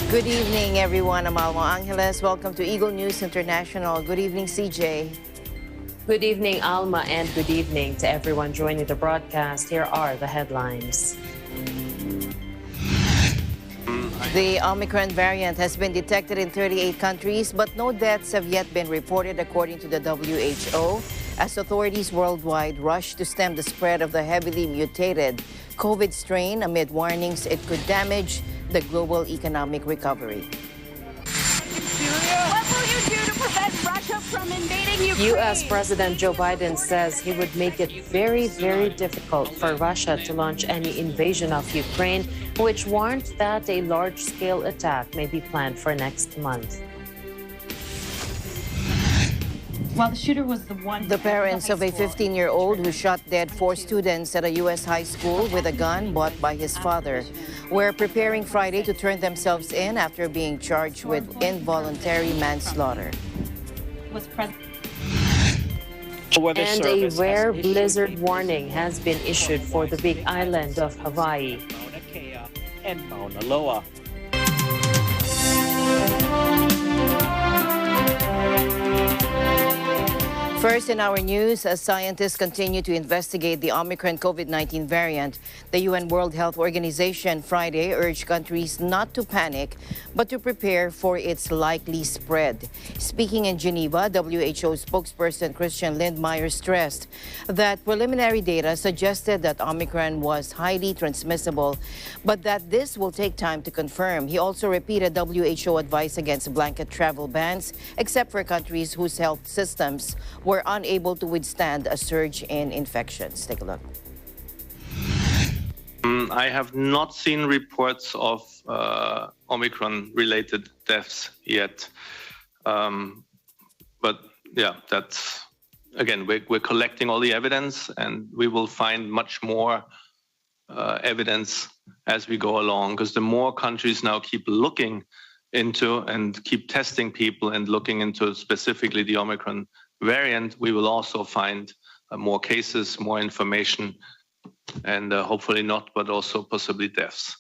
Good evening, everyone. I'm Alma Angeles. Welcome to Eagle News International. Good evening, CJ. Good evening, Alma, and good evening to everyone joining the broadcast. Here are the headlines. The Omicron variant has been detected in 38 countries, but no deaths have yet been reported, according to the WHO, as authorities worldwide rush to stem the spread of the heavily mutated COVID strain amid warnings it could damage the global economic recovery. What will you do to prevent Russia from invading Ukraine? U.S. President Joe Biden says he would make it very, very difficult for Russia to launch any invasion of Ukraine, which warned that a large-scale attack may be planned for next month. While the shooter was the one... The parents of a 15-year-old who shot dead 4 students at a U.S. high school with a gun bought by his father were preparing Friday to turn themselves in after being charged with involuntary manslaughter. And a rare blizzard warning has been issued for the Big Island of Hawaii. Mauna Kea and Mauna Loa. First in our news, as scientists continue to investigate the Omicron COVID-19 variant, the UN World Health Organization Friday urged countries not to panic, but to prepare for its likely spread. Speaking in Geneva, WHO spokesperson Christian Lindmeier stressed that preliminary data suggested that Omicron was highly transmissible, but that this will take time to confirm. He also repeated WHO advice against blanket travel bans, except for countries whose health systems were unable to withstand a surge in infections. Take a look. I have not seen reports of Omicron-related deaths yet. But yeah, that's, again, we're collecting all the evidence, and we will find much more evidence as we go along, because the more countries now keep looking into and keep testing people and looking into specifically the Omicron variant, we will also find more cases, more information, and hopefully not, but also possibly deaths.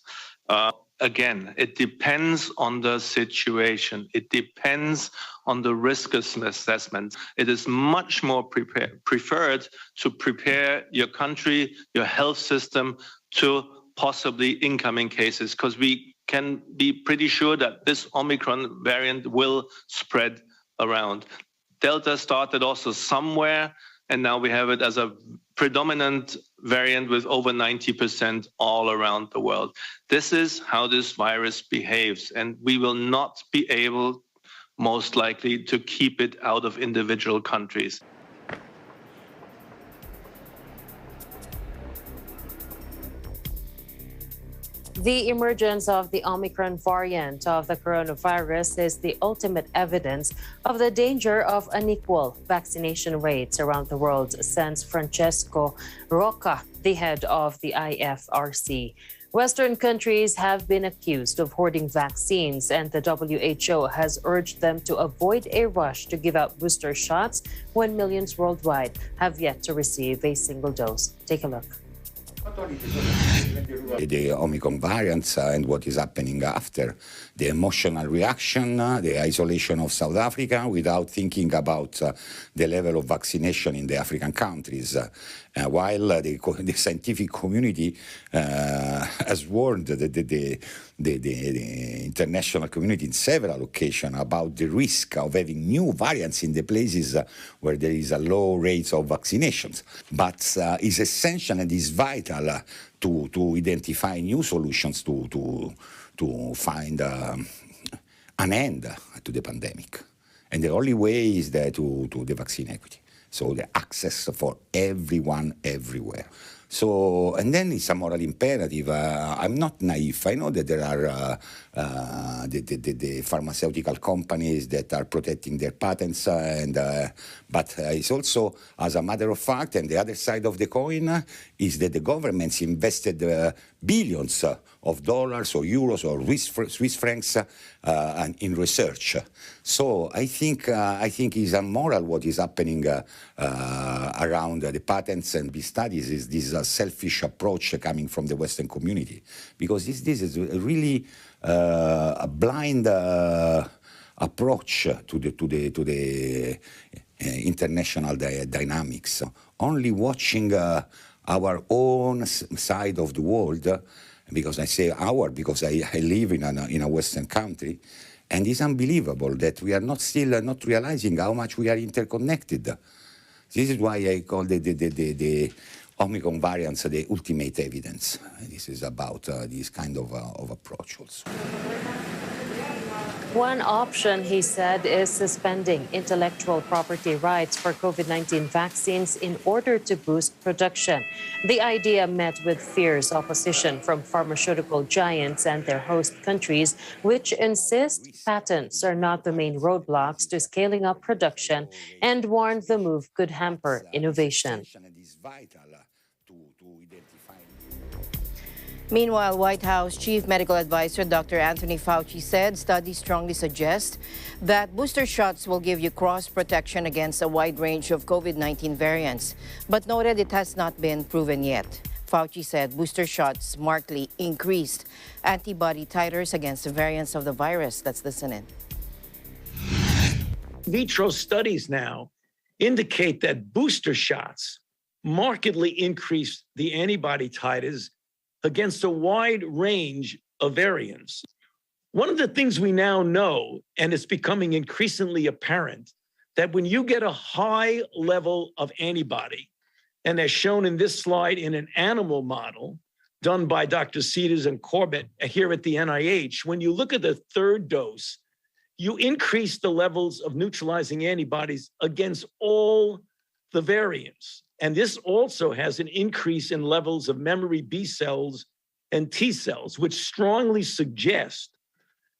Again, it depends on the situation. It depends on the risk assessment. It is much more preferred to prepare your country, your health system to possibly incoming cases, because we can be pretty sure that this Omicron variant will spread around. Delta started also somewhere, and now we have it as a predominant variant with over 90% all around the world. This is how this virus behaves, and we will not be able, most likely, to keep it out of individual countries. The emergence of the Omicron variant of the coronavirus is the ultimate evidence of the danger of unequal vaccination rates around the world, says Francesco Rocca, the head of the IFRC. Western countries have been accused of hoarding vaccines, and the WHO has urged them to avoid a rush to give out booster shots when millions worldwide have yet to receive a single dose. Take a look. The Omicron variants and what is happening after, the emotional reaction, the isolation of South Africa without thinking about the level of vaccination in the African countries, while the scientific community has warned the international community in several occasions about the risk of having new variants in the places where there is a low rate of vaccinations. But it's essential and is vital to identify new solutions to find an end to the pandemic. And the only way is to the vaccine equity. So the access for everyone, everywhere. So, and then it's a moral imperative. I'm not naive. I know that there are the pharmaceutical companies that are protecting their patents, but it's also, as a matter of fact, and the other side of the coin is that the governments invested billions of dollars or euros or Swiss francs in research. So I think it's immoral what is happening around the patents and the studies. Is this a selfish approach coming from the Western community, because this is really a blind approach to the international dynamics. Only watching our own side of the world, because I say our because I live in a Western country, and it's unbelievable that we are not realizing how much we are interconnected. This is why I call the Omicron variants the ultimate evidence. This is about this kind of approach also. One option, he said, is suspending intellectual property rights for COVID-19 vaccines in order to boost production. The idea met with fierce opposition from pharmaceutical giants and their host countries, which insist patents are not the main roadblocks to scaling up production and warned the move could hamper innovation. Meanwhile, White House Chief Medical Advisor Dr. Anthony Fauci said studies strongly suggest that booster shots will give you cross-protection against a wide range of COVID-19 variants, but noted it has not been proven yet. Fauci said booster shots markedly increased antibody titers against the variants of the virus. Let's listen in. Vitro studies now indicate that booster shots markedly increase the antibody titers against a wide range of variants. One of the things we now know, and it's becoming increasingly apparent, that when you get a high level of antibody, and as shown in this slide in an animal model done by Dr. Cedars and Corbett here at the NIH, when you look at the third dose, you increase the levels of neutralizing antibodies against all the variants. And this also has an increase in levels of memory B cells and T cells, which strongly suggest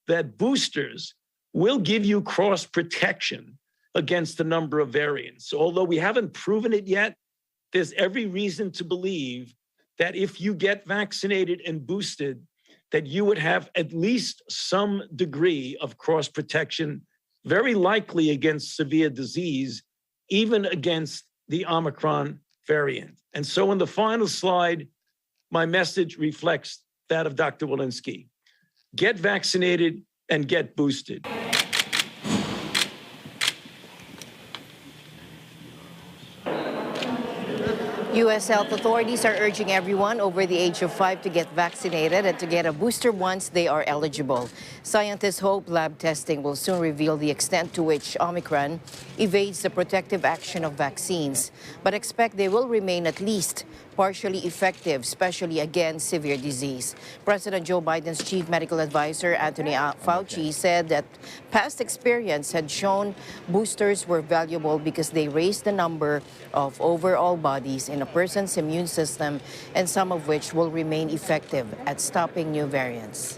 that boosters will give you cross protection against a number of variants. So although we haven't proven it yet, there's every reason to believe that if you get vaccinated and boosted, that you would have at least some degree of cross protection, very likely against severe disease, even against the Omicron variant. And so in the final slide, my message reflects that of Dr. Walensky. Get vaccinated and get boosted. U.S. health authorities are urging everyone over the age of 5 to get vaccinated and to get a booster once they are eligible. Scientists hope lab testing will soon reveal the extent to which Omicron evades the protective action of vaccines, but expect they will remain at least partially effective, especially against severe disease. President Joe Biden's chief medical advisor, Anthony Fauci, said that past experience had shown boosters were valuable because they raised the number of overall bodies in a person's immune system, and some of which will remain effective at stopping new variants.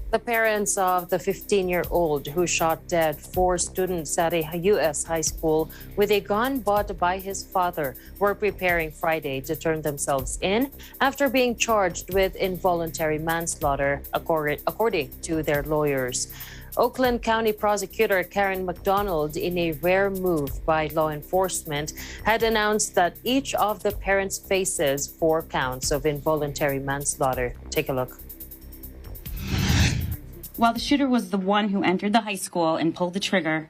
The parents of the 15-year-old who shot dead 4 students at a U.S. high school with a gun bought by his father were preparing Friday to turn themselves in after being charged with involuntary manslaughter, according to their lawyers. Oakland County Prosecutor Karen McDonald, in a rare move by law enforcement, had announced that each of the parents faces 4 counts of involuntary manslaughter. Take a look. While the shooter was the one who entered the high school and pulled the trigger,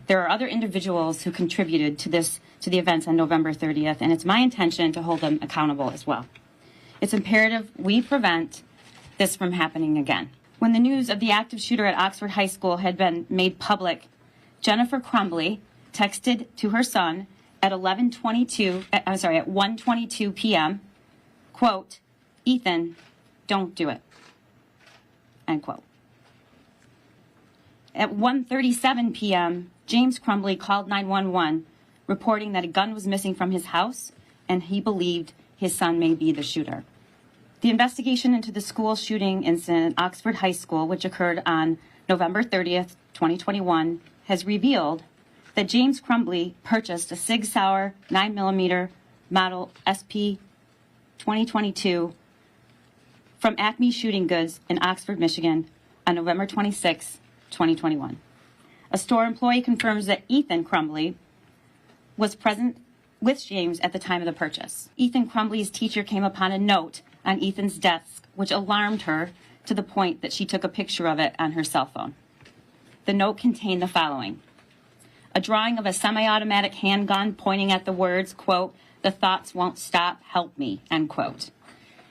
there are other individuals who contributed to the events on November 30th, and it's my intention to hold them accountable as well. It's imperative we prevent this from happening again. When the news of the active shooter at Oxford High School had been made public, Jennifer Crumbly texted to her son at 1:22 p.m., quote, "Ethan, don't do it," end quote. At 1:37 p.m., James Crumbly called 911, reporting that a gun was missing from his house, and he believed his son may be the shooter. The investigation into the school shooting incident at Oxford High School, which occurred on November 30th, 2021, has revealed that James Crumbly purchased a Sig Sauer 9mm model SP 2022 from Acme Shooting Goods in Oxford, Michigan on November 26, 2021. A store employee confirms that Ethan Crumbly was present with James at the time of the purchase. Ethan Crumbley's teacher came upon a note on Ethan's desk, which alarmed her to the point that she took a picture of it on her cell phone. The note contained the following: a drawing of a semi-automatic handgun pointing at the words, quote, "The thoughts won't stop, help me," end quote.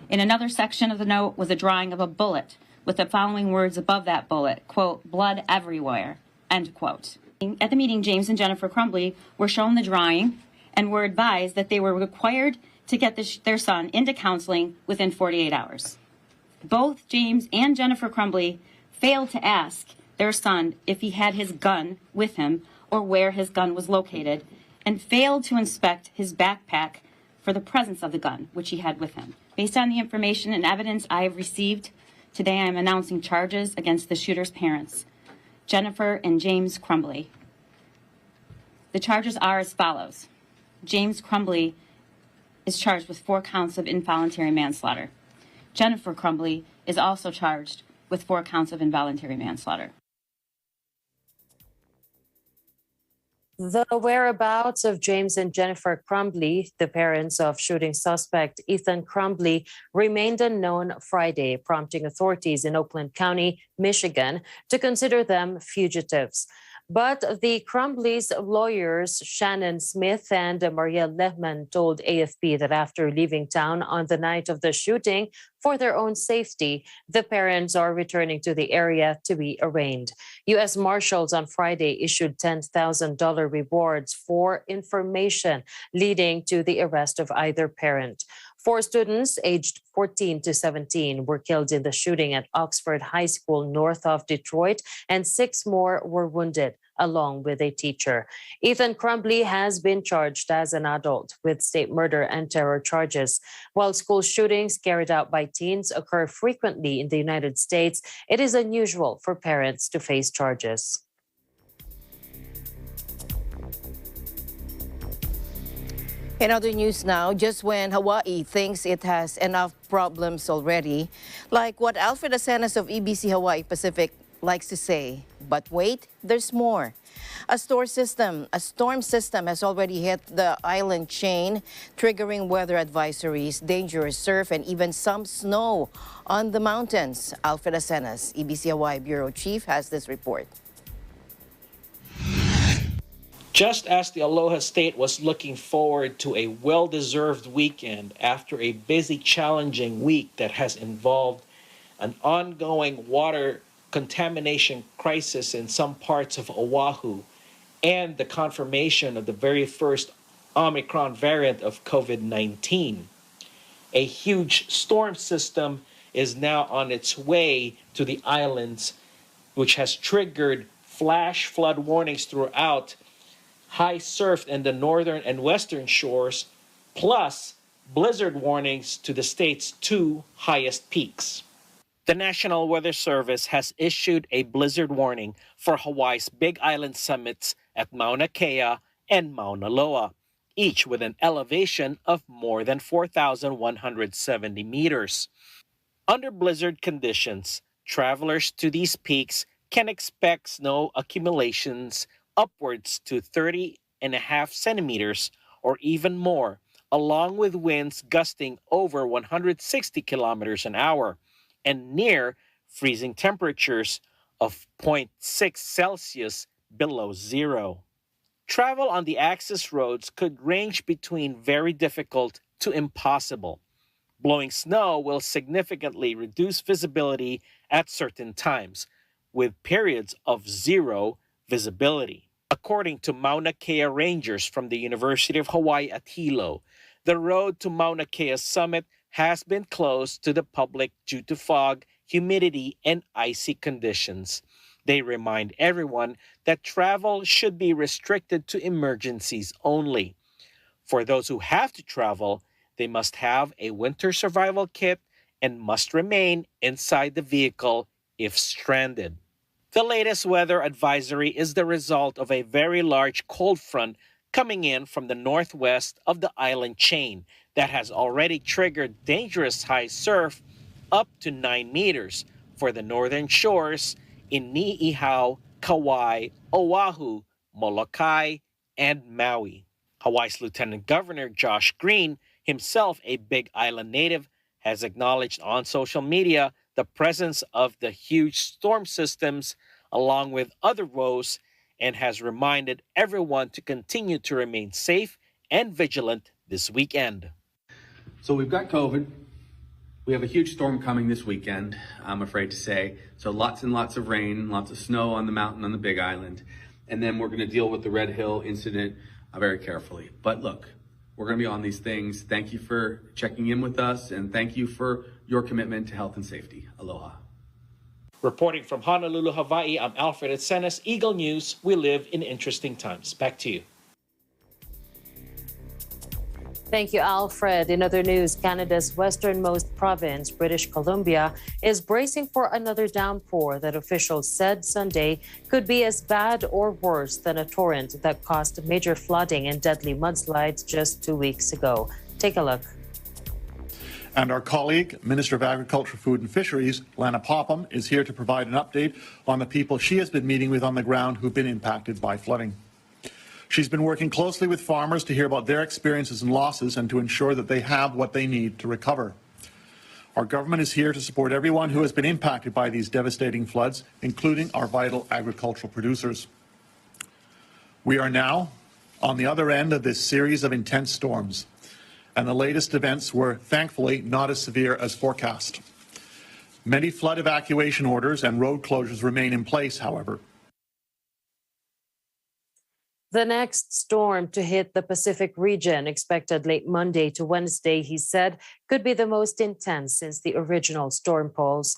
In another section of the note was a drawing of a bullet with the following words above that bullet, quote, "blood everywhere," end quote. At the meeting, James and Jennifer Crumbley were shown the drawing and were advised that they were required to get their son into counseling within 48 hours. Both James and Jennifer Crumbley failed to ask their son if he had his gun with him or where his gun was located, and failed to inspect his backpack for the presence of the gun, which he had with him. Based on the information and evidence I have received, today I am announcing charges against the shooter's parents, Jennifer and James Crumbley. The charges are as follows. James Crumbley is charged with 4 counts of involuntary manslaughter. Jennifer Crumbley is also charged with 4 counts of involuntary manslaughter. The whereabouts of James and Jennifer Crumbley, the parents of shooting suspect Ethan Crumbley, remained unknown Friday, prompting authorities in Oakland County, Michigan, to consider them fugitives. But the Crumbleys' lawyers, Shannon Smith and Maria Lehman, told AFP that after leaving town on the night of the shooting for their own safety, the parents are returning to the area to be arraigned. U.S. Marshals on Friday issued $10,000 rewards for information leading to the arrest of either parent. 4 students aged 14 to 17 were killed in the shooting at Oxford High School north of Detroit, and 6 more were wounded, along with a teacher. Ethan Crumbley has been charged as an adult with state murder and terror charges. While school shootings carried out by teens occur frequently in the United States, it is unusual for parents to face charges. In other news now, just when Hawaii thinks it has enough problems already, like what Alfred Asenas of EBC Hawaii Pacific likes to say, but wait, there's more. A storm system has already hit the island chain, triggering weather advisories, dangerous surf, and even some snow on the mountains. Alfred Asenas, EBC Hawaii Bureau Chief, has this report. Just as the Aloha State was looking forward to a well-deserved weekend after a busy, challenging week that has involved an ongoing water contamination crisis in some parts of Oahu and the confirmation of the very first Omicron variant of COVID-19, a huge storm system is now on its way to the islands, which has triggered flash flood warnings throughout, high surf in the northern and western shores, plus blizzard warnings to the state's 2 highest peaks. The National Weather Service has issued a blizzard warning for Hawaii's Big Island summits at Mauna Kea and Mauna Loa, each with an elevation of more than 4,170 meters. Under blizzard conditions, travelers to these peaks can expect snow accumulations upwards to 30.5 centimeters or even more, along with winds gusting over 160 kilometers an hour and near freezing temperatures of 0.6 Celsius below zero. Travel on the access roads could range between very difficult to impossible. Blowing snow will significantly reduce visibility at certain times, with periods of zero visibility. According to Mauna Kea rangers from the University of Hawaii at Hilo, the road to Mauna Kea summit has been closed to the public due to fog, humidity, and icy conditions. They remind everyone that travel should be restricted to emergencies only. For those who have to travel, they must have a winter survival kit and must remain inside the vehicle if stranded. The latest weather advisory is the result of a very large cold front coming in from the northwest of the island chain that has already triggered dangerous high surf up to 9 meters for the northern shores in Niihau, Kauai, Oahu, Molokai, and Maui. Hawaii's Lieutenant Governor Josh Green, himself a Big Island native, has acknowledged on social media the presence of the huge storm systems along with other woes and has reminded everyone to continue to remain safe and vigilant this weekend. So we've got COVID. We have a huge storm coming this weekend, I'm afraid to say. So lots and lots of rain, lots of snow on the mountain on the Big Island. And then we're going to deal with the Red Hill incident very carefully. But look, we're going to be on these things. Thank you for checking in with us, and thank you for your commitment to health and safety. Aloha. Reporting from Honolulu, Hawaii, I'm Alfred Etsenes, Eagle News. We live in interesting times. Back to you. Thank you, Alfred. In other news, Canada's westernmost province, British Columbia, is bracing for another downpour that officials said Sunday could be as bad or worse than a torrent that caused major flooding and deadly mudslides just 2 weeks ago. Take a look. And our colleague, Minister of Agriculture, Food and Fisheries, Lana Popham, is here to provide an update on the people she has been meeting with on the ground who've been impacted by flooding. She's been working closely with farmers to hear about their experiences and losses and to ensure that they have what they need to recover. Our government is here to support everyone who has been impacted by these devastating floods, including our vital agricultural producers. We are now on the other end of this series of intense storms, and the latest events were thankfully not as severe as forecast. Many flood evacuation orders and road closures remain in place, however. The next storm to hit the Pacific region, expected late Monday to Wednesday, he said, could be the most intense since the original storm pulse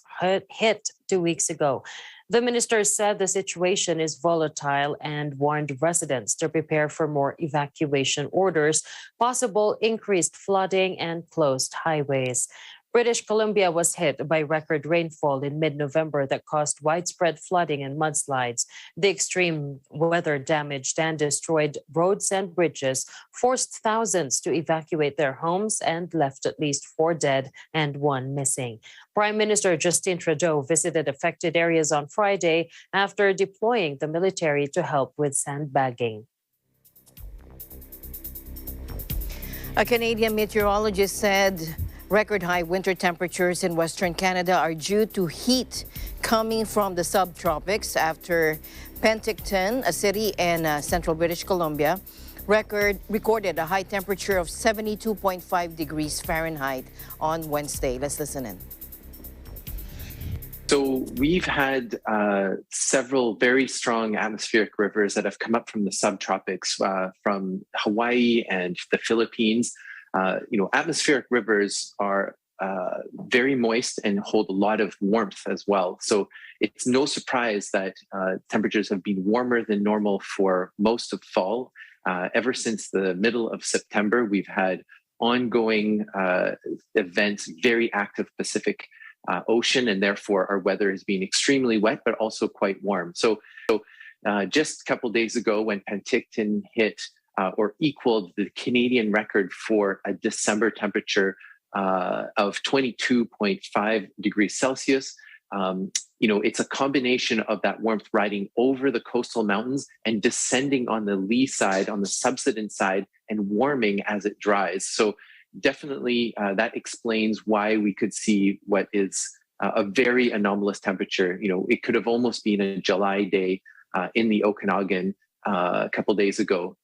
hit 2 weeks ago. The minister said the situation is volatile and warned residents to prepare for more evacuation orders, possible increased flooding, and closed highways. British Columbia was hit by record rainfall in mid-November that caused widespread flooding and mudslides. The extreme weather damaged and destroyed roads and bridges, forced thousands to evacuate their homes, and left at least 4 dead and 1 missing. Prime Minister Justin Trudeau visited affected areas on Friday after deploying the military to help with sandbagging. A Canadian meteorologist said record high winter temperatures in Western Canada are due to heat coming from the subtropics after Penticton, a city in central British Columbia, recorded a high temperature of 72.5 degrees Fahrenheit on Wednesday. Let's listen in. So we've had several very strong atmospheric rivers that have come up from the subtropics, from Hawaii and the Philippines. Atmospheric rivers are very moist and hold a lot of warmth as well. So it's no surprise that temperatures have been warmer than normal for most of fall. Ever since the middle of September, we've had ongoing events, very active Pacific Ocean, and therefore our weather has been extremely wet, but also quite warm. So just a couple days ago, when Penticton hit or equaled the Canadian record for a December temperature of 22.5 degrees Celsius. It's a combination of that warmth riding over the coastal mountains and descending on the lee side, on the subsidence side, and warming as it dries. So definitely that explains why we could see what is a very anomalous temperature. It could have almost been a July day in the Okanagan a couple days ago.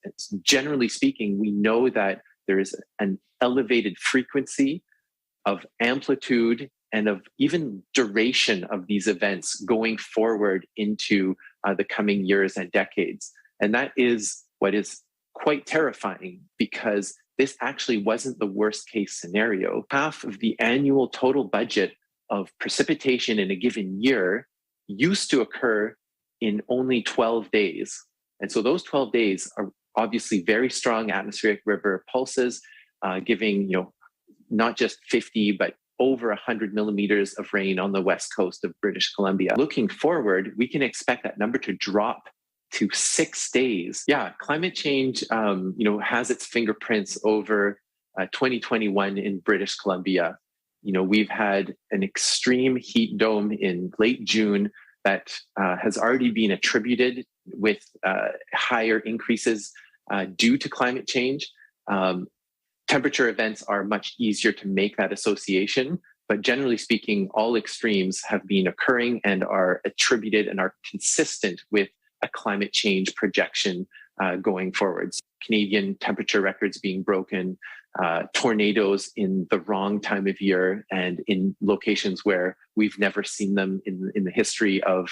Generally speaking, we know that there is an elevated frequency of amplitude and of even duration of these events going forward into the coming years and decades. And that is what is quite terrifying, because this actually wasn't the worst case scenario. Half of the annual total budget of precipitation in a given year used to occur in only 12 days. And so those 12 days are obviously very strong atmospheric river pulses, giving not just 50, but over 100 millimeters of rain on the west coast of British Columbia. Looking forward, we can expect that number to drop to 6 days. Yeah, climate change, has its fingerprints over 2021 in British Columbia. We've had an extreme heat dome in late June that has already been attributed with higher increases due to climate change. Temperature events are much easier to make that association, but generally speaking, all extremes have been occurring and are attributed and are consistent with a climate change projection going forwards. Canadian temperature records being broken, tornadoes in the wrong time of year and in locations where we've never seen them in the history of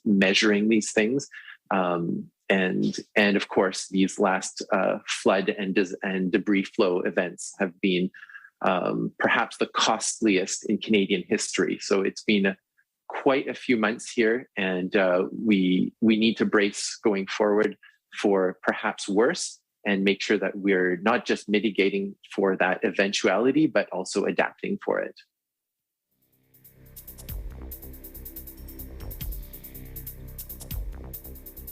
measuring these things. And of course, these last flood and debris flow events have been perhaps the costliest in Canadian history. So it's been quite a few months here, and we need to brace going forward for perhaps worse and make sure that we're not just mitigating for that eventuality, but also adapting for it.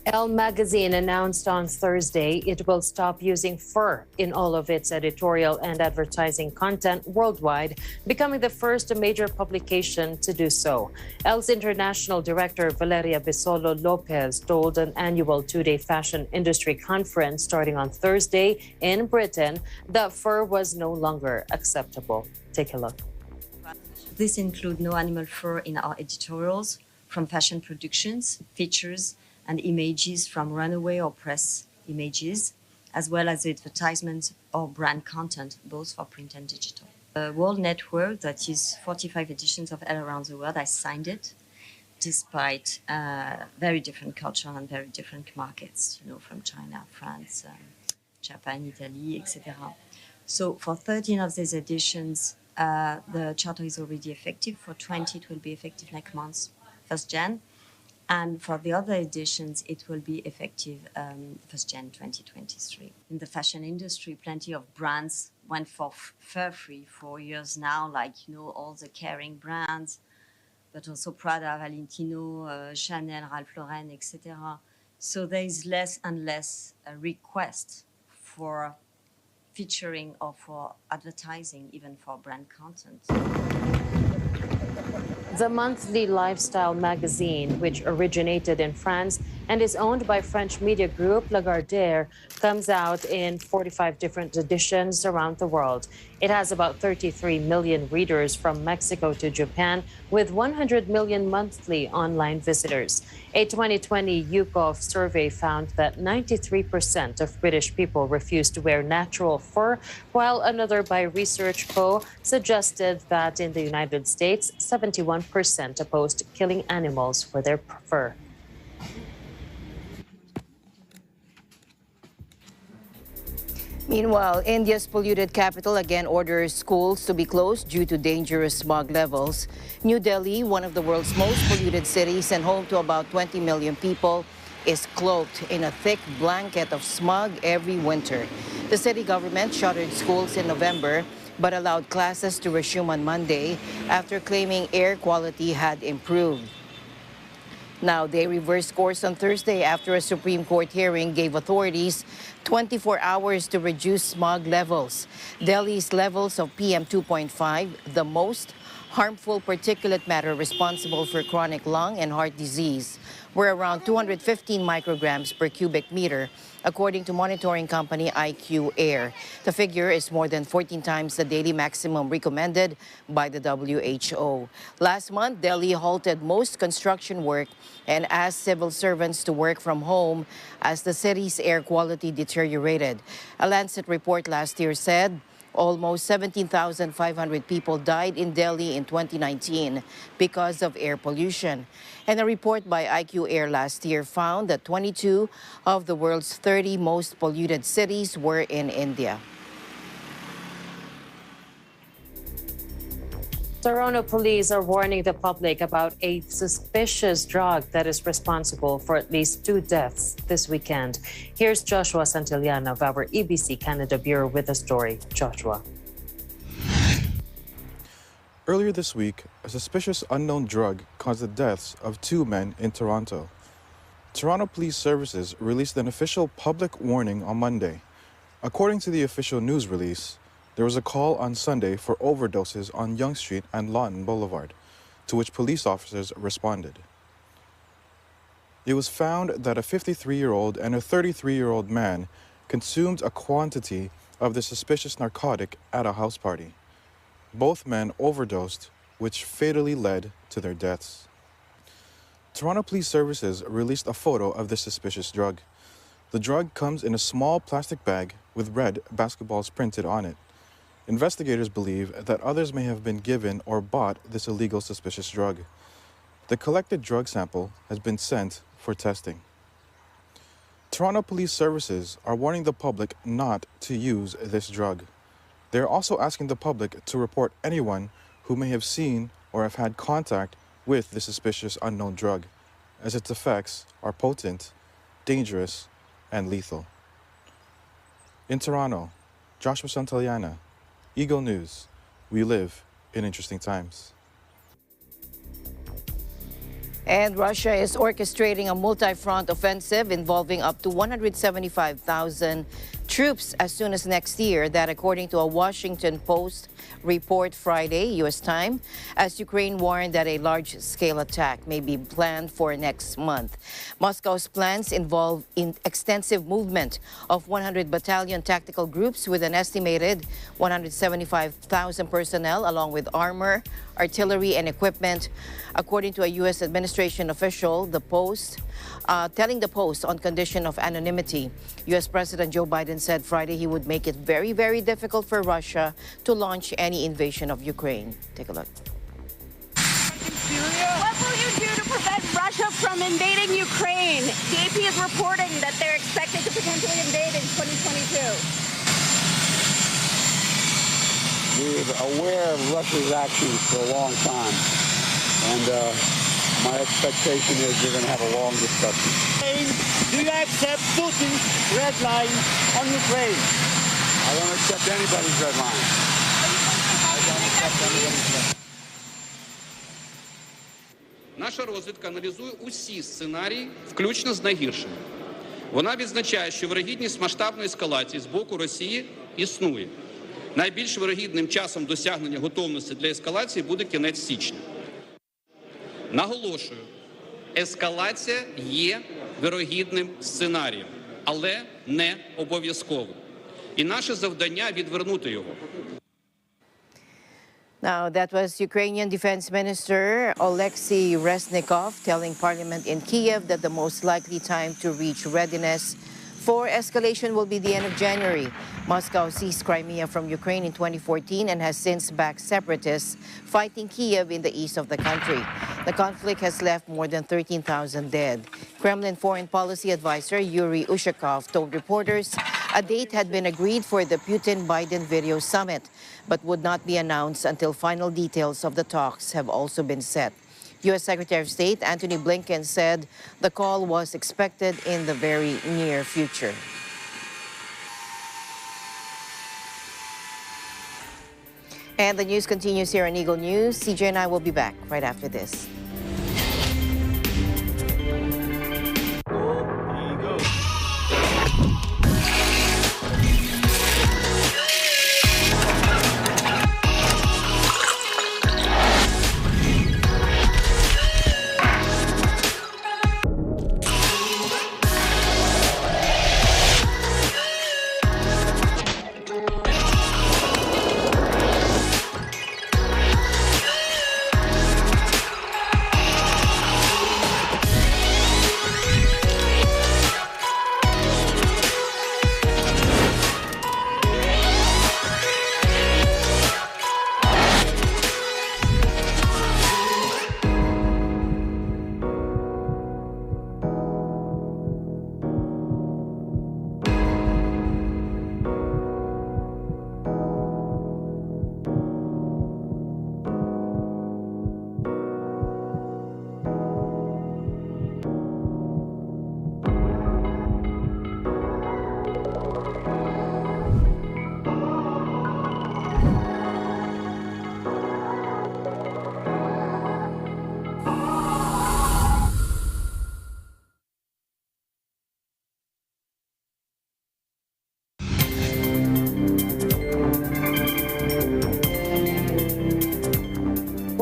Elle magazine announced on Thursday it will stop using fur in all of its editorial and advertising content worldwide, becoming the first major publication to do so. Elle's international director, Valeria Bisolo Lopez, told an annual two-day fashion industry conference starting on Thursday in Britain that fur was no longer acceptable. Take a look. This includes no animal fur in our editorials, from fashion productions, features, and images from runway or press images, as well as advertisements or brand content, both for print and digital. The World Network, that is 45 editions of Elle around the world, I signed it, despite very different culture and very different markets, from China, France, Japan, Italy, etc. So for 13 of these editions, the charter is already effective. For 20, it will be effective next month, 1st Jan. And for the other editions, it will be effective 1st Jan 2023. In the fashion industry, plenty of brands went for fur-free for years now, like, all the Kering brands, but also Prada, Valentino, Chanel, Ralph Lauren, etc. So there is less and less request for featuring or for advertising, even for brand content. The monthly lifestyle magazine, which originated in France and is owned by French media group Lagardère, comes out in 45 different editions around the world. It has about 33 million readers from Mexico to Japan, with 100 million monthly online visitors. A 2020 YouGov survey found that 93% of British people refuse to wear natural fur, while another by Research Co. suggested that in the United States, 71% opposed killing animals for their fur. Meanwhile, India's polluted capital again orders schools to be closed due to dangerous smog levels. New Delhi, one of the world's most polluted cities and home to about 20 million people, is cloaked in a thick blanket of smog every winter. The city government shuttered schools in November, but allowed classes to resume on Monday after claiming air quality had improved. Now, they reversed course on Thursday after a Supreme Court hearing gave authorities 24 hours to reduce smog levels. Delhi's levels of PM 2.5, the most harmful particulate matter responsible for chronic lung and heart disease, were around 215 micrograms per cubic meter, according to monitoring company IQ Air. The figure is more than 14 times the daily maximum recommended by the WHO. Last month, Delhi halted most construction work and asked civil servants to work from home as the city's air quality deteriorated. A Lancet report last year said almost 17,500 people died in Delhi in 2019 because of air pollution. And a report by IQ Air last year found that 22 of the world's 30 most polluted cities were in India. Toronto police are warning the public about a suspicious drug that is responsible for at least 2 deaths this weekend. Here's Joshua Santillana of our EBC Canada Bureau with the story. Joshua. Earlier this week, a suspicious unknown drug caused the deaths of 2 men in Toronto. Toronto Police Services released an official public warning on Monday. According to the official news release, there was a call on Sunday for overdoses on Yonge Street and Lawton Boulevard, to which police officers responded. It was found that a 53-year-old and a 33-year-old man consumed a quantity of the suspicious narcotic at a house party. Both men overdosed, which fatally led to their deaths. Toronto Police Services released a photo of the suspicious drug. The drug comes in a small plastic bag with red basketballs printed on it. Investigators believe that others may have been given or bought this illegal suspicious drug. The collected drug sample has been sent for testing. Toronto Police Services are warning the public not to use this drug. They are also asking the public to report anyone who may have seen or have had contact with the suspicious unknown drug, as its effects are potent, dangerous, and lethal. In Toronto, Joshua Santillana, Eagle News. We live in interesting times. And Russia is orchestrating a multi-front offensive involving up to 175,000 troops as soon as next year. That according to a Washington Post report Friday, U.S. time, as Ukraine warned that a large-scale attack may be planned for next month. Moscow's plans involve extensive movement of 100 battalion tactical groups with an estimated 175,000 personnel, along with armor, artillery, and equipment. According to a U.S. administration official, telling the Post on condition of anonymity, U.S. President Joe Biden said Friday he would make it very, very difficult for Russia to launch any invasion of Ukraine. Take a look. What will you do to prevent Russia from invading Ukraine? The AP is reporting that they're expected to potentially invade in 2022. We're aware of Russia's actions for a long time, and my expectation is we're going to have a long discussion. Do you accept Putin's red line on Ukraine? I don't accept anybody's red line. I don't accept anybody's red line. Наша розвідка аналізує усі сценарії, включно з найгіршим. Вона відзначає, що вирогідність масштабної ескалації з боку Росії існує. Найбільш вирогідним часом досягнення готовності для ескалації буде кінець січня. Наголошую, ескалація є вирогідним сценарієм, але не обов'язково. І наше завдання – відвернути його. Now, that was Ukrainian Defense Minister Oleksiy Reznikov telling Parliament in Kiev that the most likely time to reach readiness for escalation will be the end of January. Moscow seized Crimea from Ukraine in 2014 and has since backed separatists fighting Kiev in the east of the country. The conflict has left more than 13,000 dead. Kremlin Foreign Policy Advisor Yuri Ushakov told reporters a date had been agreed for the Putin-Biden video summit, but would not be announced until final details of the talks have also been set. U.S. Secretary of State Antony Blinken said the call was expected in the very near future. And the news continues here on Eagle News. CJ and I will be back right after this.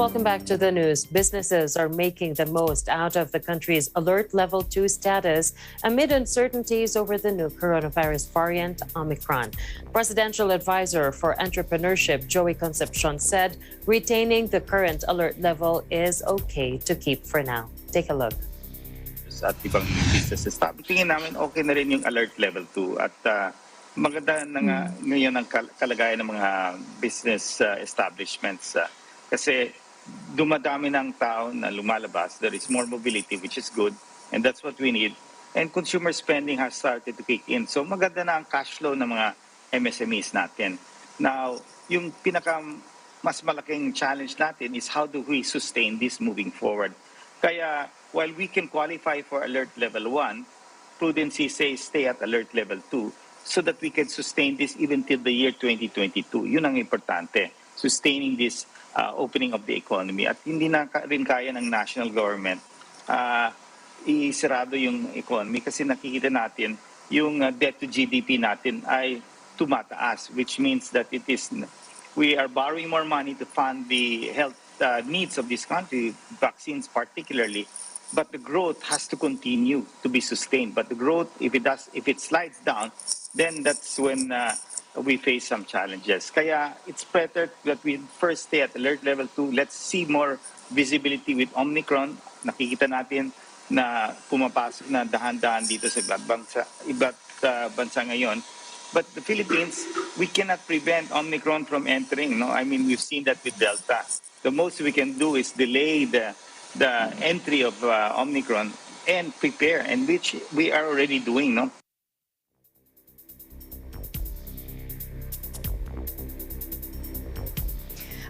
Welcome back to the news. Businesses are making the most out of the country's alert level 2 status amid uncertainties over the new coronavirus variant, Omicron. Presidential advisor for entrepreneurship, Joey Concepcion, said retaining the current alert level is okay to keep for now. Take a look. At ibang business establishment. Tingin namin okay na rin yung alert level 2 at maganda na ngayon ang kalagayan ng mga business establishments kasi dumadami ng tao na lumalabas. There is more mobility, which is good, and that's what we need. And consumer spending has started to kick in. So maganda na ang cash flow ng mga MSMEs natin. Now, yung mas malaking challenge natin is how do we sustain this moving forward. Kaya while we can qualify for alert level 1, prudency says stay at alert level 2 so that we can sustain this even till the year 2022. Yun ang importante, sustaining this opening of the economy. At hindi na rin kaya ng national government isirado yung economy kasi nakikita natin yung debt to GDP natin ay tumataas, which means that we are borrowing more money to fund the health needs of this country, vaccines particularly, but the growth has to continue to be sustained. But the growth, if it slides down, then that's when we face some challenges. Kaya it's better that we first stay at alert level 2. Let's see more visibility with Omicron. Nakikita natin na pumapasok na dahan-dahan dito sa iba't bansa ngayon. But the Philippines, we cannot prevent Omicron from entering. No, I mean we've seen that with Delta. The most we can do is delay the entry of Omicron and prepare, and which we are already doing. No.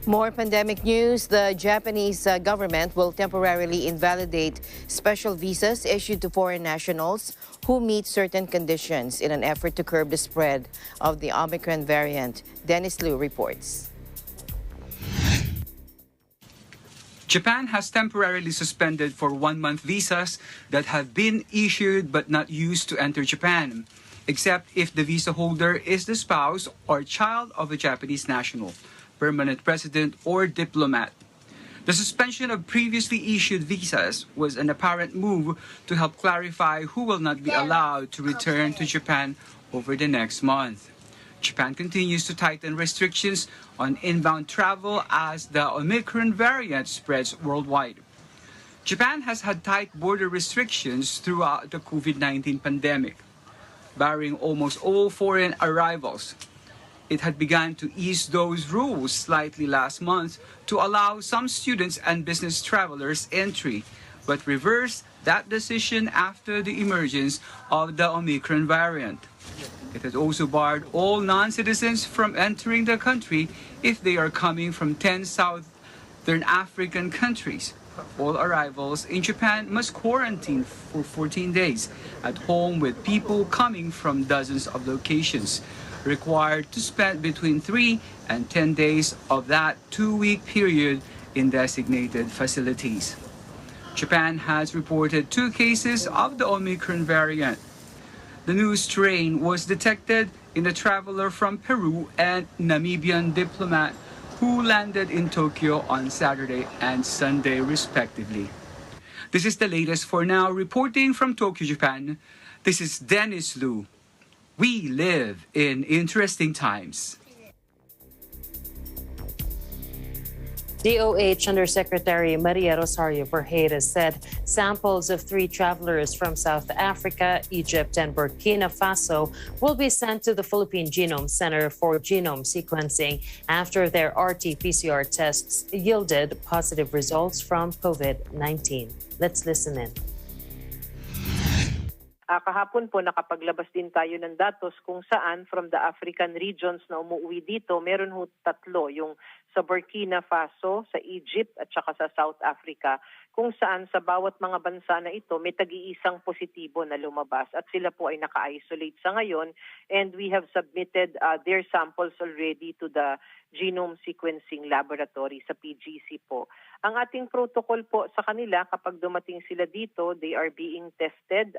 More pandemic news. The Japanese government will temporarily invalidate special visas issued to foreign nationals who meet certain conditions in an effort to curb the spread of the Omicron variant. Dennis Liu reports. Japan has temporarily suspended for 1-month visas that have been issued but not used to enter Japan, except if the visa holder is the spouse or child of a Japanese national, permanent resident, or diplomat. The suspension of previously issued visas was an apparent move to help clarify who will not be allowed to return to Japan over the next month. Japan continues to tighten restrictions on inbound travel as the Omicron variant spreads worldwide. Japan has had tight border restrictions throughout the COVID-19 pandemic, barring almost all foreign arrivals. It had begun to ease those rules slightly last month to allow some students and business travelers entry, but reversed that decision after the emergence of the Omicron variant. It has also barred all non-citizens from entering the country if they are coming from 10 Southern African countries. All arrivals in Japan must quarantine for 14 days at home, with people coming from dozens of locations required to spend between 3 and 10 days of that 2-week period in designated facilities. Japan has reported 2 cases of the Omicron variant. The new strain was detected in a traveler from Peru and Namibian diplomat who landed in Tokyo on Saturday and Sunday, respectively. This is the latest for now. Reporting from Tokyo, Japan, this is Dennis Liu. We live in interesting times. DOH Undersecretary Maria Rosario Vergeires said samples of 3 travelers from South Africa, Egypt, and Burkina Faso will be sent to the Philippine Genome Center for genome sequencing after their RT-PCR tests yielded positive results from COVID-19. Let's listen in. Kahapon po nakapaglabas din tayo ng datos kung saan from the African regions na umuwi dito, meron ho 3, yung sa Burkina Faso, sa Egypt at saka sa South Africa, kung saan sa bawat mga bansa na ito may tag-iisang positibo na lumabas at sila po ay naka-isolate sa ngayon, and we have submitted their samples already to the Genome Sequencing Laboratory sa PGC po. Ang ating protocol po sa kanila kapag dumating sila dito, they are being tested.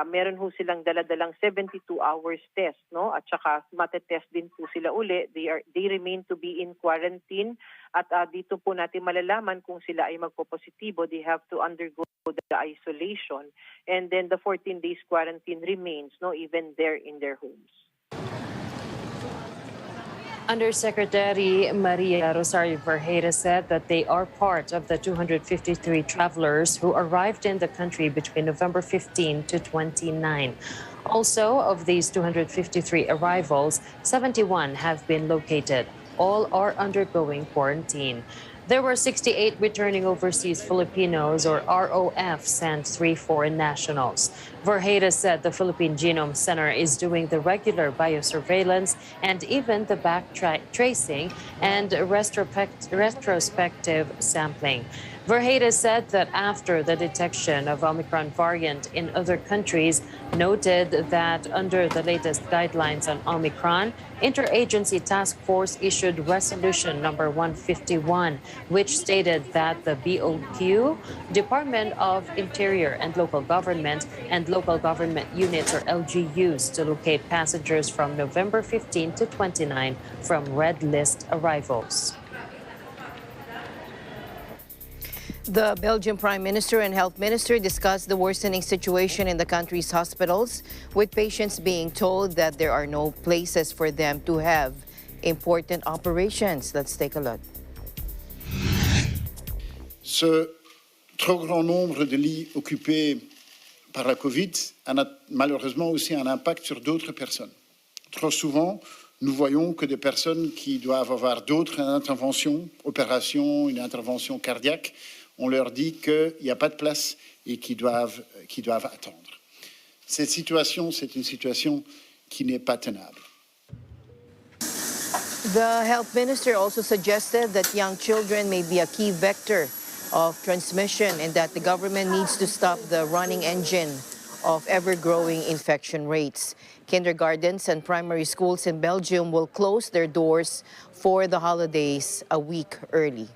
Meron ho silang daladalang 72 hours test, no? At saka matetest din po sila uli. They remain to be in quarantine At dito po natin malalaman kung sila ay magpo-positibo, they have to undergo the isolation, and then the 14 days quarantine remains, even there in their homes. Undersecretary Maria Rosario Vergeire said that they are part of the 253 travelers who arrived in the country between November 15 to 29. Also, of these 253 arrivals, 71 have been located. All are undergoing quarantine. There were 68 returning overseas Filipinos, or ROFs, and 3 foreign nationals. Vergeire said the Philippine Genome Center is doing the regular biosurveillance and even the tracing and retrospective sampling. Vergeire said that after the detection of Omicron variant in other countries, noted that under the latest guidelines on Omicron, Interagency Task Force issued Resolution number 151, which stated that the BOQ, Department of Interior and Local Government, and local government units, or LGUs, to locate passengers from November 15 to 29 from red list arrivals. The Belgian Prime Minister and Health Minister discussed the worsening situation in the country's hospitals, with patients being told that there are no places for them to have important operations. Let's take a look. Ce trop grand nombre de lits occupés par la Covid a malheureusement aussi un impact sur d'autres personnes. Trop souvent, nous voyons que des personnes qui doivent avoir d'autres interventions, opérations, une intervention cardiaque, on leur dit qu'il n'y a pas de place et qu'ils doivent attendre. Cette situation, c'est une situation qui n'est pas tenable. The health minister also suggested that young children may be a key vector of transmission and that the government needs to stop the running engine of ever-growing infection rates. Kindergartens and primary schools in Belgium will close their doors for the holidays a week early.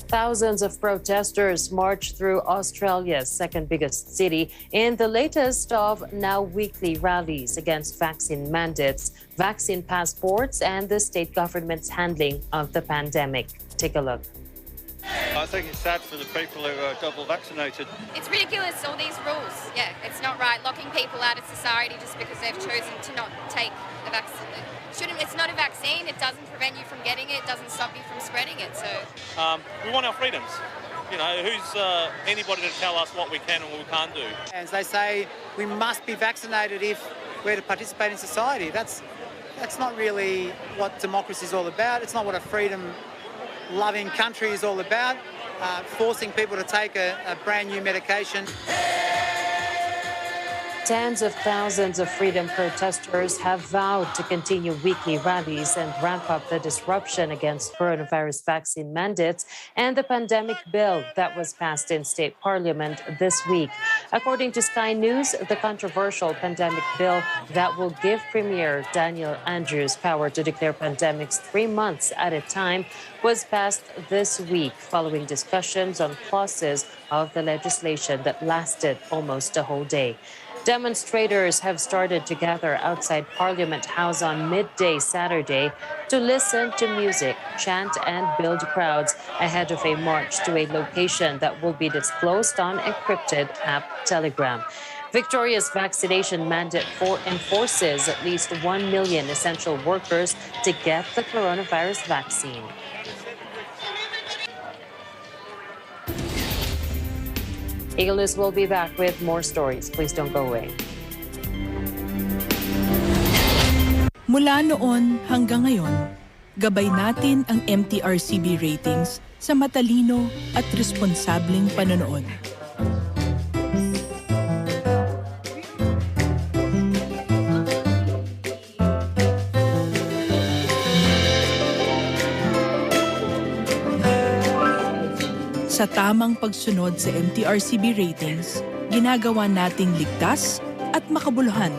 Thousands of protesters marched through Australia's second biggest city in the latest of now weekly rallies against vaccine mandates, vaccine passports, and the state government's handling of the pandemic. Take a look. I think it's sad for the people who are double vaccinated. It's ridiculous, all these rules. Yeah, it's not right. Locking people out of society just because they've chosen to not take the vaccine. It's not a vaccine. It doesn't prevent you from getting it. It doesn't stop you from spreading it. So we want our freedoms. You know, who's anybody to tell us what we can and what we can't do? As they say, we must be vaccinated if we're to participate in society. That's not really what democracy is all about. It's not what a freedom-loving country is all about. Forcing people to take a brand new medication. Tens of thousands of freedom protesters have vowed to continue weekly rallies and ramp up the disruption against coronavirus vaccine mandates and the pandemic bill that was passed in state parliament this week. According to Sky News, the controversial pandemic bill that will give Premier Daniel Andrews power to declare pandemics 3 months at a time was passed this week following discussions on clauses of the legislation that lasted almost a whole day. Demonstrators have started to gather outside Parliament House on midday Saturday to listen to music, chant, and build crowds ahead of a march to a location that will be disclosed on encrypted app Telegram. Victoria's vaccination mandate enforces at least 1 million essential workers to get the coronavirus vaccine. Eagle News will be back with more stories. Please don't go away. Mula noon hanggang ngayon, gabay natin ang MTRCB ratings sa matalino at responsableng panonood. Sa tamang pagsunod sa MTRCB ratings, ginagawa nating ligtas at makabuluhan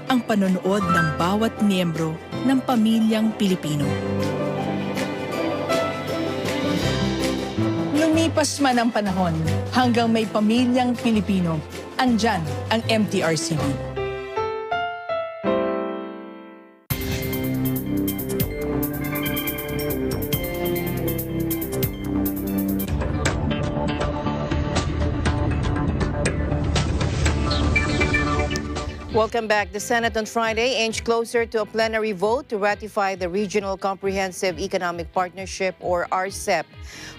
ang panonood ng bawat miyembro ng pamilyang Pilipino. Lumipas man ang panahon, hanggang may pamilyang Pilipino, andyan ang MTRCB. Welcome back. The Senate on Friday inched closer to a plenary vote to ratify the Regional Comprehensive Economic Partnership, or RCEP,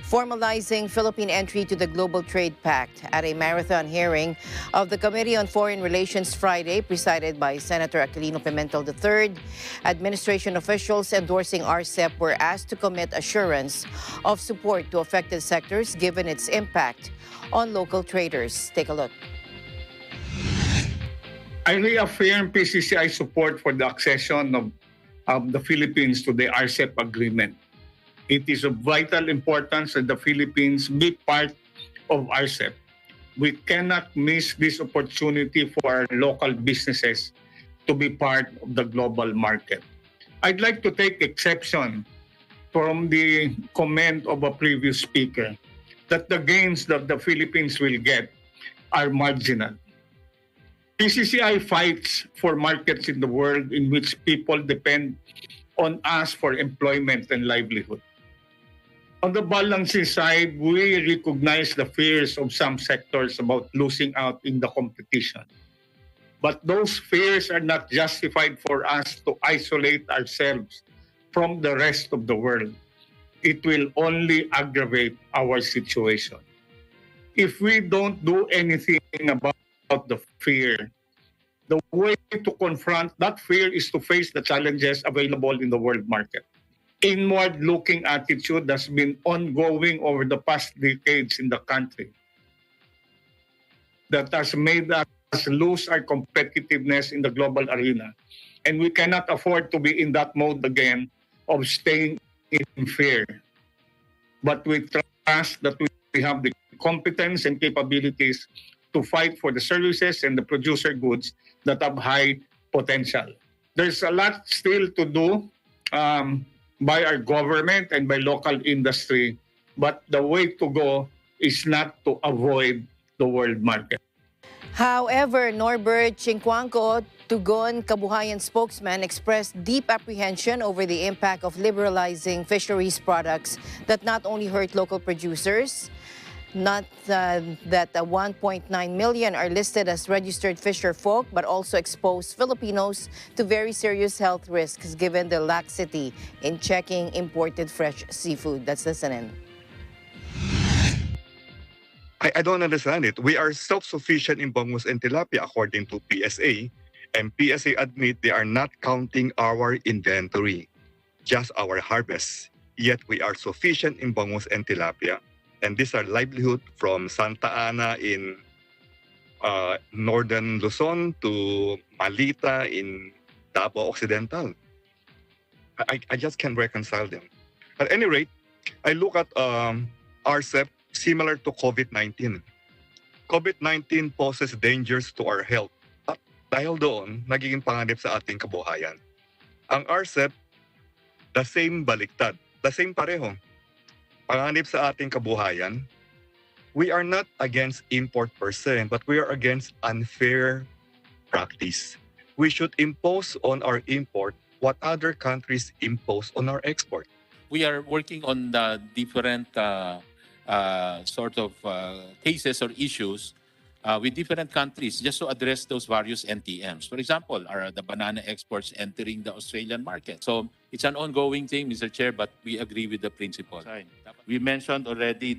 formalizing Philippine entry to the Global Trade Pact. At a marathon hearing of the Committee on Foreign Relations Friday, presided by Senator Aquilino Pimentel III, administration officials endorsing RCEP were asked to commit assurance of support to affected sectors given its impact on local traders. Take a look. I reaffirm PCCI support for the accession of the Philippines to the RCEP agreement. It is of vital importance that the Philippines be part of RCEP. We cannot miss this opportunity for our local businesses to be part of the global market. I'd like to take exception from the comment of a previous speaker that the gains that the Philippines will get are marginal. PCCI fights for markets in the world in which people depend on us for employment and livelihood. On the balancing side, we recognize the fears of some sectors about losing out in the competition. But those fears are not justified for us to isolate ourselves from the rest of the world. It will only aggravate our situation. If we don't do anything about the fear, the way to confront that fear is to face the challenges available in the world market. Inward-looking attitude has been ongoing over the past decades in the country that has made us lose our competitiveness in the global arena. And we cannot afford to be in that mode again of staying in fear. But we trust that we have the competence and capabilities to fight for the services and the producer goods that have high potential. There's a lot still to do by our government and by local industry, but the way to go is not to avoid the world market. However, Norbert Chinquanco, Tugon Kabuhayan spokesman, expressed deep apprehension over the impact of liberalizing fisheries products that not only hurt local producers, not that 1.9 million are listed as registered fisher folk, but also expose Filipinos to very serious health risks given the laxity in checking imported fresh seafood. That's listening. I don't understand it. We are self-sufficient in bangus and tilapia according to PSA, and PSA admit they are not counting our inventory, just our harvest. Yet we are sufficient in bangus and tilapia. And these are livelihood from Santa Ana in northern Luzon to Malita in Davao Occidental. I just can't reconcile them. At any rate, I look at RCEP similar to COVID-19. COVID-19 poses dangers to our health. At dahil doon, nagiging panganib sa ating kabuhayan. Ang RCEP, the same baliktad, the same pareho. Panganib sa ating kabuhayan, we are not against import per se, but we are against unfair practice. We should impose on our import what other countries impose on our export. We are working on the different cases or issues with different countries just to address those various NTMs. For example, are the banana exports entering the Australian market? So it's an ongoing thing, Mr. Chair, but we agree with the principle. We mentioned already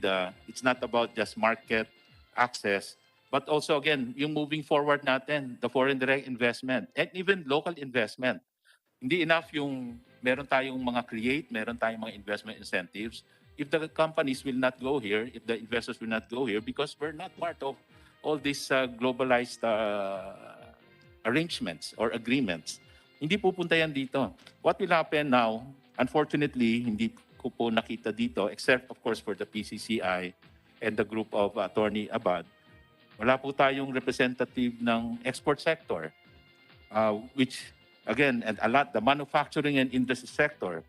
it's not about just market access, but also again, yung moving forward natin, the foreign direct investment and even local investment. Hindi enough yung meron tayong meron tayong mga investment incentives. If the companies will not go here, if the investors will not go here, because we're not part of all these globalized arrangements or agreements, hindi pupunta yan dito. What will happen now, unfortunately, hindi ko po nakita dito, except of course for the PCCI and the group of Attorney Abad, wala po tayong representative ng export sector, which again, and a lot, the manufacturing and industry sector,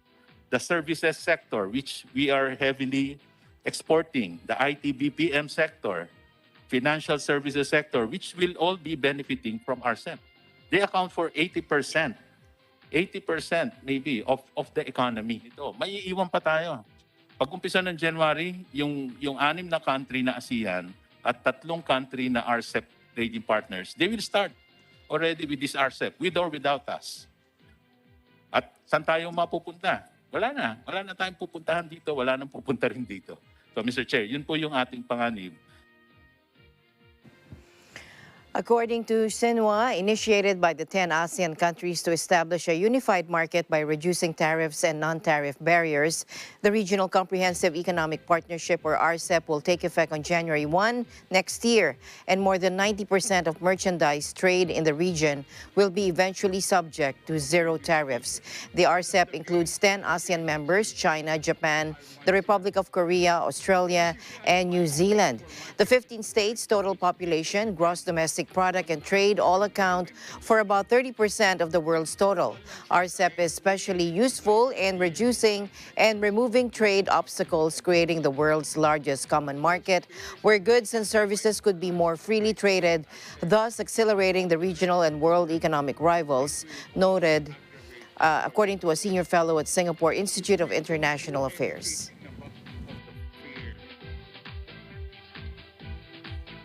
the services sector, which we are heavily exporting, the IT BPM sector, financial services sector, which will all be benefiting from RCEP. They account for 80% maybe of the economy. Ito, may iiwan pa tayo. Pag umpisa ng January, yung 6 na country na ASEAN at 3 country na RCEP trading partners, they will start already with this RCEP, with or without us. At saan tayo mapupunta? Wala na tayong pupuntahan dito, wala nang pupunta rin dito. So Mr. Chair, yun po yung ating panganib. According to Xinhua, initiated by the 10 ASEAN countries to establish a unified market by reducing tariffs and non-tariff barriers, the Regional Comprehensive Economic Partnership, or RCEP, will take effect on January 1 next year, and more than 90% of merchandise trade in the region will be eventually subject to zero tariffs. The RCEP includes 10 ASEAN members: China, Japan, the Republic of Korea, Australia, and New Zealand. The 15 states' total population, gross domestic product, and trade all account for about 30% of the world's total. RCEP is especially useful in reducing and removing trade obstacles, creating the world's largest common market where goods and services could be more freely traded, thus accelerating the regional and world economic rivals, noted according to a senior fellow at Singapore Institute of International Affairs.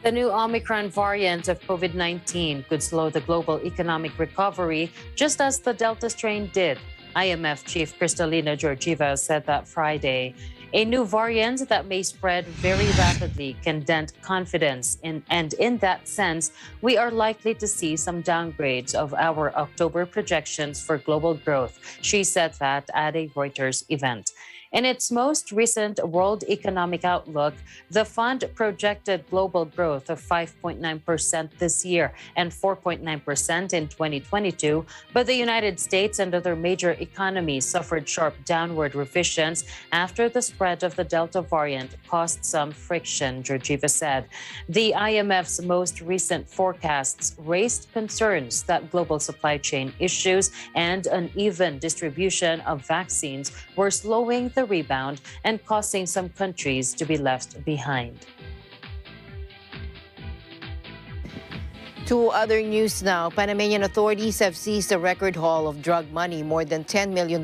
The new Omicron variant of COVID-19 could slow the global economic recovery, just as the Delta strain did. IMF Chief Kristalina Georgieva said that Friday. A new variant that may spread very rapidly can dent confidence, and in that sense, we are likely to see some downgrades of our October projections for global growth. She said that at a Reuters event. In its most recent World Economic Outlook, the fund projected global growth of 5.9% this year and 4.9% in 2022, but the United States and other major economies suffered sharp downward revisions after the spread of the Delta variant caused some friction, Georgieva said. The IMF's most recent forecasts raised concerns that global supply chain issues and uneven distribution of vaccines were slowing the rebound and causing some countries to be left behind. To other news now, Panamanian authorities have seized a record haul of drug money, more than $10 million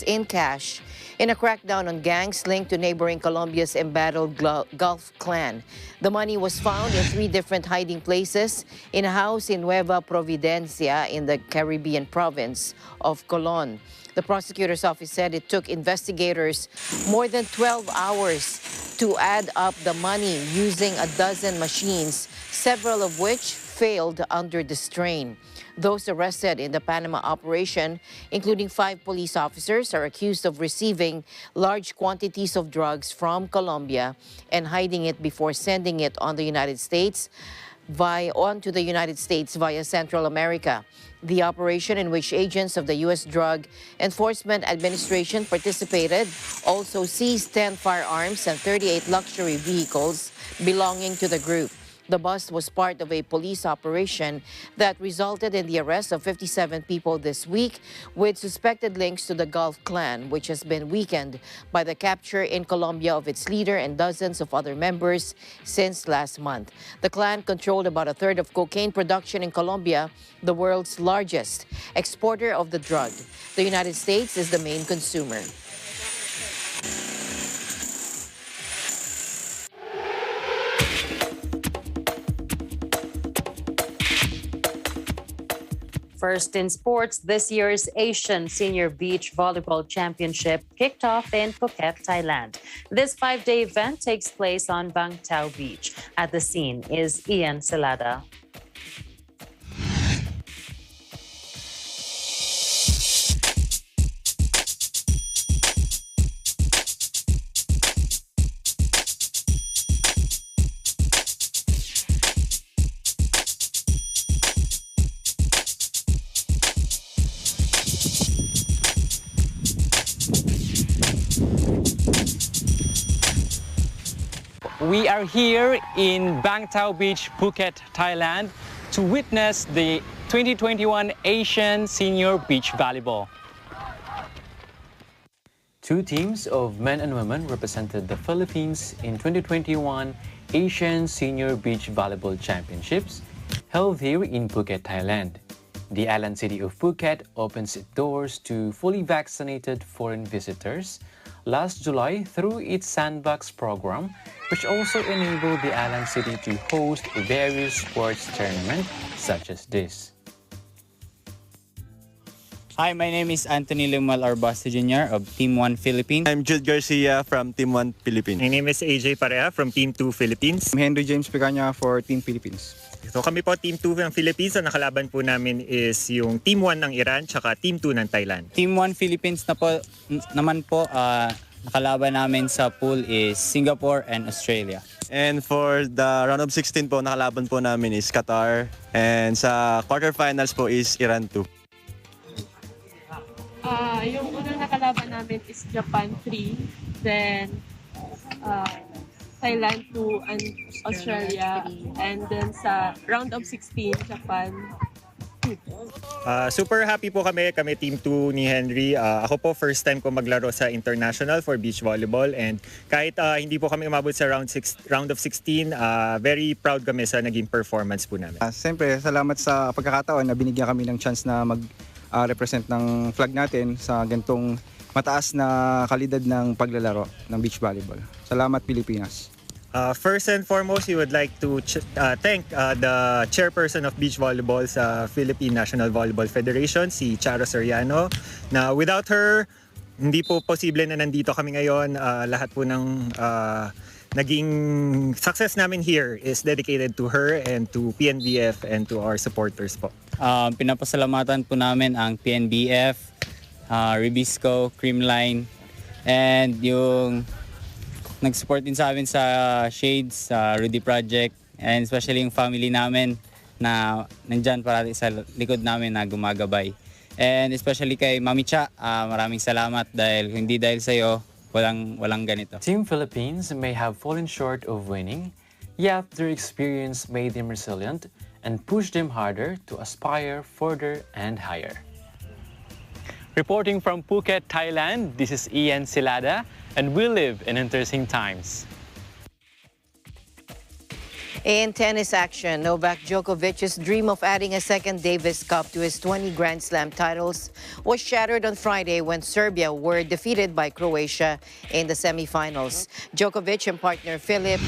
in cash, in a crackdown on gangs linked to neighboring Colombia's embattled Gulf clan. The money was found in 3 different hiding places in a house in Nueva Providencia in the Caribbean province of Colon. The prosecutor's office said it took investigators more than 12 hours to add up the money using a dozen machines, several of which failed under the strain. Those arrested in the Panama operation, including 5 police officers, are accused of receiving large quantities of drugs from Colombia and hiding it before sending it on to the United States via Central America. The operation, in which agents of the U.S. Drug Enforcement Administration participated, also seized 10 firearms and 38 luxury vehicles belonging to the group. The bust was part of a police operation that resulted in the arrest of 57 people this week with suspected links to the Gulf clan, which has been weakened by the capture in Colombia of its leader and dozens of other members since last month. The clan controlled about a third of cocaine production in Colombia, the world's largest exporter of the drug. The United States is the main consumer. First in sports, this year's Asian Senior Beach Volleyball Championship kicked off in Phuket, Thailand. This 5-day event takes place on Bang Tao Beach. At the scene is Ian Salada. We are here in Bang Tao Beach, Phuket, Thailand, to witness the 2021 Asian Senior Beach Volleyball. 2 teams of men and women represented the Philippines in 2021 Asian Senior Beach Volleyball Championships held here in Phuket, Thailand. The island city of Phuket opens its doors to fully vaccinated foreign visitors last July through its Sandbox program, which also enabled the island city to host various sports tournaments such as this. Hi, my name is Anthony Lumal Arbasto Jr. of Team 1 Philippines. I'm Jude Garcia from Team 1 Philippines. My name is AJ Parea from Team 2 Philippines. I'm Henry James Picaña for Team Philippines. So kami po Team 2 ng Philippines. Ang nakalaban po namin is yung Team 1 ng Iran tsaka Team 2 ng Thailand. Team 1 Philippines naman po, nakalaban namin sa pool is Singapore and Australia. And for the round of 16 po, nakalaban po namin is Qatar. And sa quarterfinals po is Iran 2. Yung unang nakalaban namin is Japan 3, then Thailand 2 and Australia, and then sa round of 16, Japan 2. Super happy po kami Team 2 ni Henry. Ako po first time ko maglaro sa international for beach volleyball, and kahit hindi po kami umabot sa round of 16, very proud kami sa naging performance po namin. Siyempre, salamat sa pagkakataon na binigyan kami ng chance na mag-represent ng flag natin sa gantong mataas na kalidad ng paglalaro ng beach volleyball. Salamat, Pilipinas. First and foremost, we would like to thank the chairperson of beach volleyball sa Philippine National Volleyball Federation, si Charo Soriano, na without her, hindi po posible na nandito kami ngayon. Lahat po ng naging success namin here is dedicated to her and to PNBF and to our supporters po. Pinapasalamatan po namin ang PNBF, Ribisco, Creamline, and yung nag-support din sa amin sa Shades, sa Rudy Project, and especially yung family namin na nandyan parati sa likod namin na gumagabay. And especially kay Mami Cha, maraming salamat dahil hindi dahil sa'yo, walang ganito. Team Philippines may have fallen short of winning, yet their experience made them resilient and pushed them harder to aspire further and higher. Reporting from Phuket, Thailand, this is Ian Silada, and we live in interesting times. In tennis action, Novak Djokovic's dream of adding a second Davis Cup to his 20 Grand Slam titles was shattered on Friday when Serbia were defeated by Croatia in the semifinals. Djokovic and partner Filip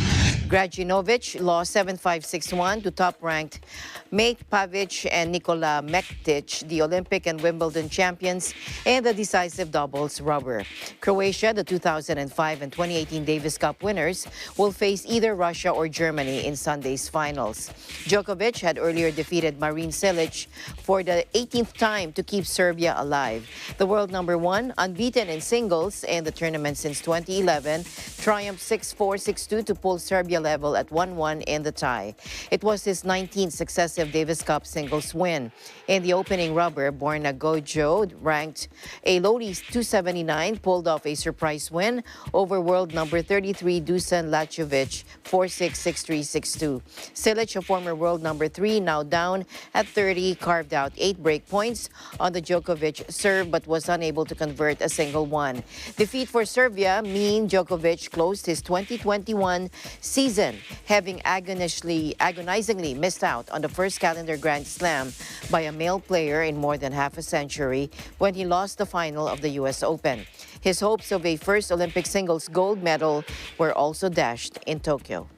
Krajinovic lost 7-5, 6-1 to top-ranked Mate Pavic and Nikola Mektic, the Olympic and Wimbledon champions, in the decisive doubles rubber. Croatia, the 2005 and 2018 Davis Cup winners, will face either Russia or Germany in Sunday's finals. Djokovic had earlier defeated Marin Cilic for the 18th time to keep Serbia alive. The world number one, unbeaten in singles in the tournament since 2011, triumphed 6-4, 6-2 to pull Serbia level at 1-1 in the tie. It was his 19th successive Davis Cup singles win. In the opening rubber, Borna Gojo, ranked a lowly 279, pulled off a surprise win over world number 33 Dusan Lajovic 4-6, 6-3, 6-2. Cilic, a former world number 3, now down at 30, carved out 8 break points on the Djokovic serve but was unable to convert a single one. Defeat for Serbia mean Djokovic closed his 2021 season, having agonizingly missed out on the first calendar Grand Slam by a male player in more than half a century when he lost the final of the U.S. Open. His hopes of a first Olympic singles gold medal were also dashed in Tokyo.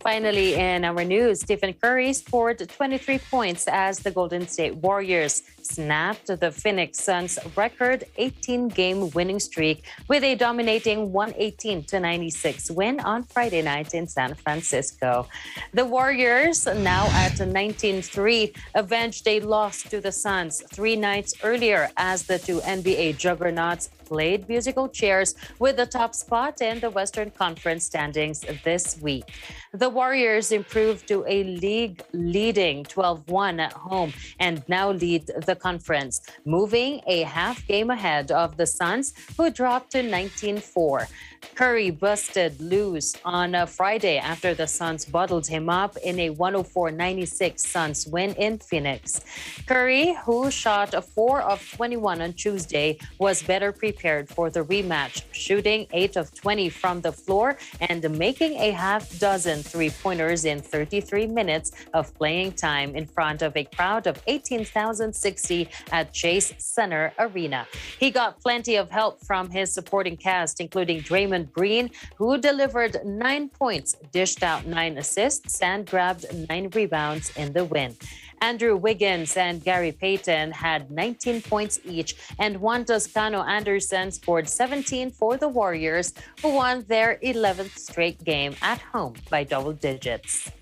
Finally, in our news, Stephen Curry scored 23 points as the Golden State Warriors snapped the Phoenix Suns' record 18-game winning streak with a dominating 118-96 win on Friday night in San Francisco. The Warriors, now at 19-3, avenged a loss to the Suns 3 nights earlier as the two NBA juggernauts played musical chairs with the top spot in the Western Conference standings this week. The Warriors improved to a league-leading 12-1 at home and now lead the conference, moving a half game ahead of the Suns, who dropped to 19-4. Curry busted loose on a Friday after the Suns bottled him up in a 104-96 Suns win in Phoenix. Curry, who shot 4 of 21 on Tuesday, was better prepared for the rematch, shooting 8 of 20 from the floor and making a half dozen three-pointers in 33 minutes of playing time in front of a crowd of 18,060 at Chase Center Arena. He got plenty of help from his supporting cast, including Draymond Green, who delivered 9 points, dished out 9 assists, and grabbed 9 rebounds in the win. Andrew Wiggins and Gary Payton had 19 points each, and Juan Toscano Anderson scored 17 for the Warriors, who won their 11th straight game at home by double digits.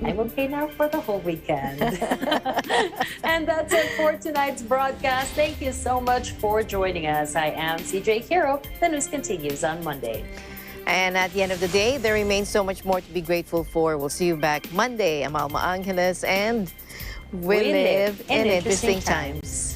I'm okay now for the whole weekend. And that's it for tonight's broadcast. Thank you so much for joining us. I am CJ Hero. The news continues on Monday. And at the end of the day, there remains so much more to be grateful for. We'll see you back Monday. I'm Alma Angeles, and we live in interesting times.